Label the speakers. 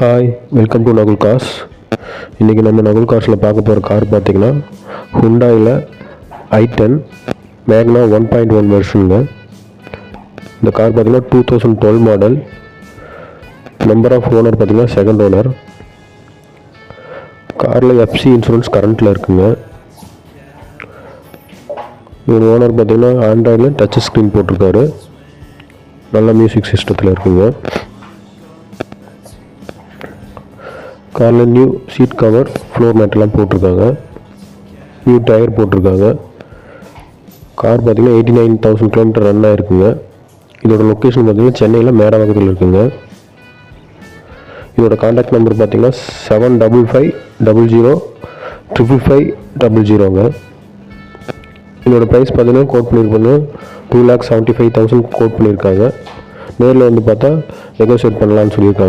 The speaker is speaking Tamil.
Speaker 1: Hi, welcome to Nakul cars. இன்றைக்கி நம்ம நகுல் கார்ஸில் பார்க்க போகிற கார் பார்த்திங்கன்னா ஹுண்டாயில் i10 மேக்னா 1.1 வெர்ஷனுங்க. இந்த கார் பார்த்திங்கன்னா 2012 மாடல். நம்பர் ஆஃப் ஓனர் பார்த்திங்கன்னா செகண்ட் ஓனர். காரில் எஃப்சி இன்சூரன்ஸ் கரண்ட்டில் இருக்குங்க. இவர் ஓனர் பார்த்திங்கன்னா ஆண்ட்ராய்டில் டச் ஸ்க்ரீன் போட்டிருக்காரு. நல்ல மியூசிக் சிஸ்டத்தில் இருக்குங்க. காரில் நியூ சீட் கவர், ஃப்ளோர் மேட்டெல்லாம் போட்டிருக்காங்க. நியூ டயர் போட்டிருக்காங்க. கார் பார்த்திங்கன்னா 89,000 கிலோமீட்டர் ரன் ஆகிருக்குங்க. இதோட லொக்கேஷன் பார்த்திங்கன்னா சென்னையில் மேடவாக்கத்தில் இருக்குங்க. இதோட கான்டாக்ட் நம்பர் பார்த்திங்கன்னா 7550055500ங்க. இதோட ப்ரைஸ் பார்த்திங்கன்னா கோட் பண்ணியிருப்பாங்க 2,75,000 கோட் பண்ணியிருக்காங்க. நேரில் வந்து பார்த்தா நெகோஷியேட் பண்ணலான்னு சொல்லியிருக்காங்க.